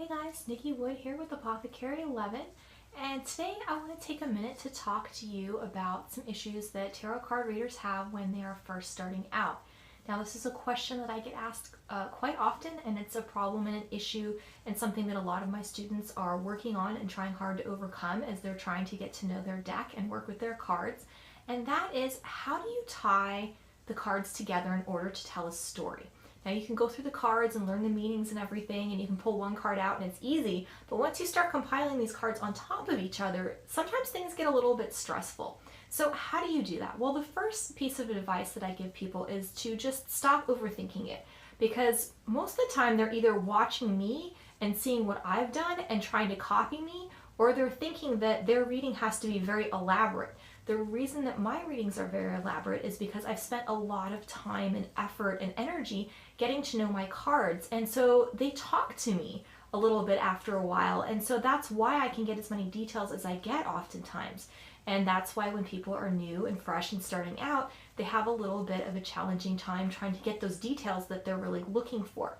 Hey guys, Nikki Wood here with Apothecary 11, and today I want to take a minute to talk to you about some issues that tarot card readers have when they are first starting out. Now, this is a question that I get asked quite often, and it's a problem and an issue and something that a lot of my students are working on and trying hard to overcome as they're trying to get to know their deck and work with their cards. And that is, how do you tie the cards together in order to tell a story? Now, you can go through the cards and learn the meanings and everything, and you can pull one card out and it's easy, but once you start compiling these cards on top of each other, sometimes things get a little bit stressful. So how do you do that? Well, the first piece of advice that I give people is to just stop overthinking it, because most of the time they're either watching me and seeing what I've done and trying to copy me, or they're thinking that their reading has to be very elaborate. The reason that my readings are very elaborate is because I've spent a lot of time and effort and energy getting to know my cards, and so they talk to me a little bit after a while, and so that's why I can get as many details as I get oftentimes. And that's why when people are new and fresh and starting out, they have a little bit of a challenging time trying to get those details that they're really looking for.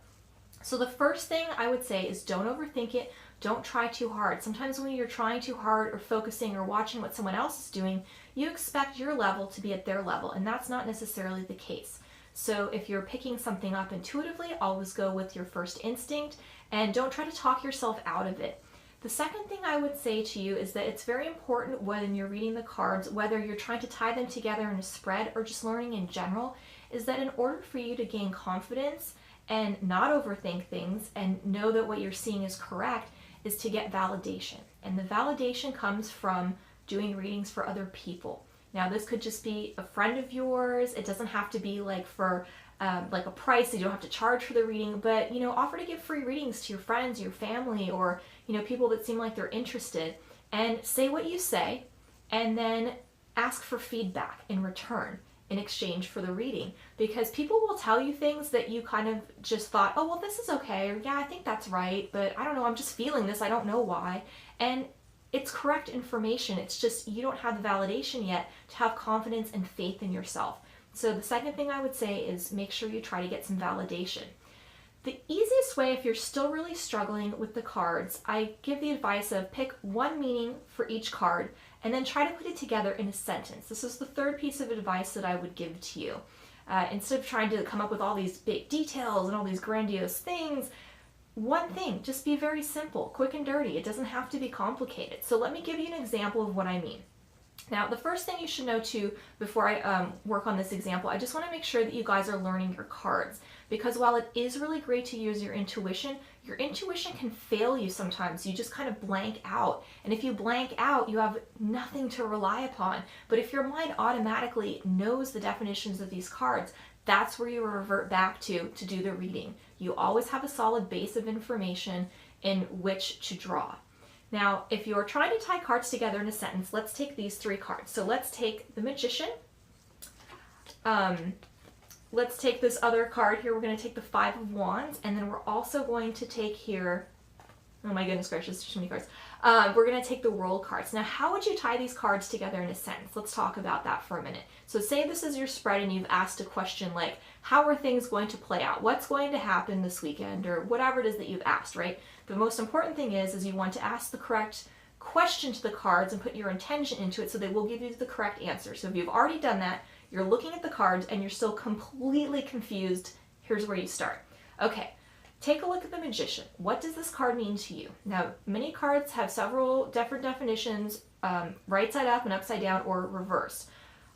So the first thing I would say is don't overthink it. Don't try too hard. Sometimes when you're trying too hard or focusing or watching what someone else is doing, you expect your level to be at their level, and that's not necessarily the case. So if you're picking something up intuitively, always go with your first instinct and don't try to talk yourself out of it. The second thing I would say to you is that it's very important when you're reading the cards, whether you're trying to tie them together in a spread or just learning in general, is that in order for you to gain confidence and not overthink things and know that what you're seeing is correct, is to get validation. And the validation comes from doing readings for other people. Now, this could just be a friend of yours. It doesn't have to be like for like a price that you don't have to charge for the reading, but offer to give free readings to your friends, your family, or people that seem like they're interested, and say what you say, and then ask for feedback in return in exchange for the reading, because people will tell you things that you kind of just thought, oh, well, this is okay, or yeah, I think that's right, but I don't know, I'm just feeling this, I don't know why. And it's correct information, it's just you don't have the validation yet to have confidence and faith in yourself. So the second thing I would say is make sure you try to get some validation. The easiest way, if you're still really struggling with the cards, I give the advice of pick one meaning for each card and then try to put it together in a sentence. This is the third piece of advice that I would give to you. Instead of trying to come up with all these big details and all these grandiose things, one thing, just be very simple, quick and dirty. It doesn't have to be complicated. So let me give you an example of what I mean. Now, the first thing you should know too, before I work on this example, I just want to make sure that you guys are learning your cards. Because while it is really great to use your intuition can fail you sometimes. You just kind of blank out. And if you blank out, you have nothing to rely upon. But if your mind automatically knows the definitions of these cards, that's where you revert back to do the reading. You always have a solid base of information in which to draw. Now, if you're trying to tie cards together in a sentence, let's take these three cards. So let's take the Magician. Let's take this other card here. We're going to take the Five of Wands, and then we're also going to take here, oh my goodness gracious, there's too many cards. We're going to take the World cards. Now, how would you tie these cards together in a sentence? Let's talk about that for a minute. So say this is your spread and you've asked a question like, how are things going to play out? What's going to happen this weekend? Or whatever it is that you've asked, right? The most important thing is you want to ask the correct question to the cards and put your intention into it so they will give you the correct answer. So if you've already done that, you're looking at the cards and you're still completely confused, here's where you start. Okay, take a look at the Magician. What does this card mean to you? Now, many cards have several different definitions, right side up and upside down or reversed.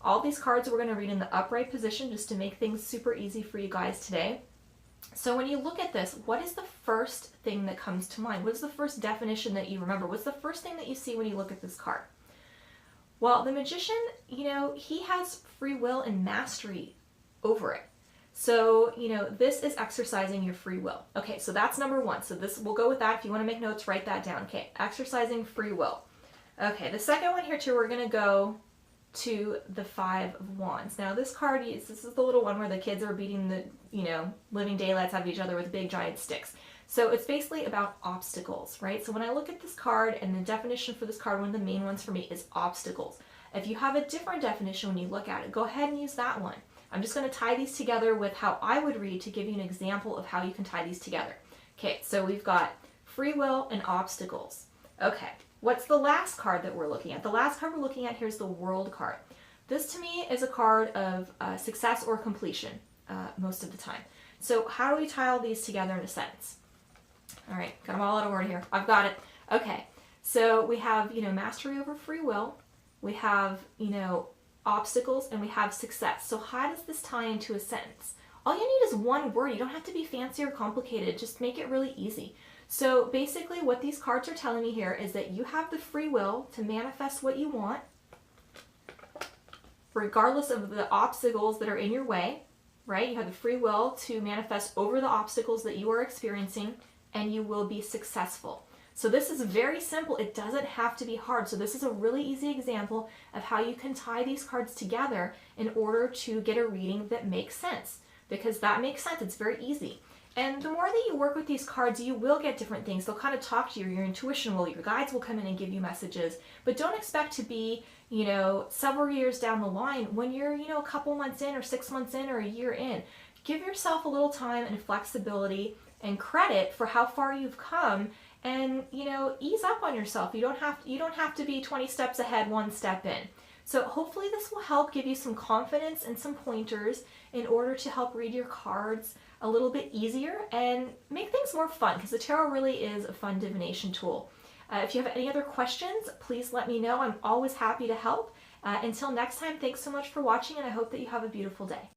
All these cards we're going to read in the upright position just to make things super easy for you guys today. So when you look at this, what is the first thing that comes to mind? What is the first definition that you remember? What's the first thing that you see when you look at this card? Well, the Magician, he has free will and mastery over it. So, this is exercising your free will. Okay, so that's number one. So we'll go with that. If you want to make notes, write that down. Okay, exercising free will. Okay, the second one here too, we're going to go to the Five of Wands. Now this card, this is the little one where the kids are beating the, living daylights out of each other with big giant sticks. So it's basically about obstacles, right? So when I look at this card, and the definition for this card, one of the main ones for me is obstacles. If you have a different definition when you look at it, go ahead and use that one. I'm just going to tie these together with how I would read to give you an example of how you can tie these together. Okay, so we've got free will, and obstacles. Okay, what's the last card that we're looking at? The last card we're looking at here is the World card. This to me is a card of success or completion most of the time. So how do we tie all these together in a sentence? All right, got them all out of order here. I've got it. Okay, so we have, mastery over free will. We have, obstacles, and we have success. So how does this tie into a sentence? All you need is one word. You don't have to be fancy or complicated. Just make it really easy. So basically what these cards are telling me here is that you have the free will to manifest what you want, regardless of the obstacles that are in your way, right? You have the free will to manifest over the obstacles that you are experiencing, and you will be successful. So this is very simple. It doesn't have to be hard. So this is a really easy example of how you can tie these cards together in order to get a reading that makes sense, because that makes sense. It's very easy. And the more that you work with these cards, you will get different things. They'll kind of talk to you. Your intuition will, your guides will come in and give you messages. But don't expect to be, several years down the line when you're, a couple months in or 6 months in or a year in. Give yourself a little time and flexibility and credit for how far you've come, and, ease up on yourself. You don't have to be 20 steps ahead, 1 step in. So hopefully this will help give you some confidence and some pointers in order to help read your cards a little bit easier and make things more fun, because the tarot really is a fun divination tool. If you have any other questions, please let me know. I'm always happy to help. Until next time, thanks so much for watching, and I hope that you have a beautiful day.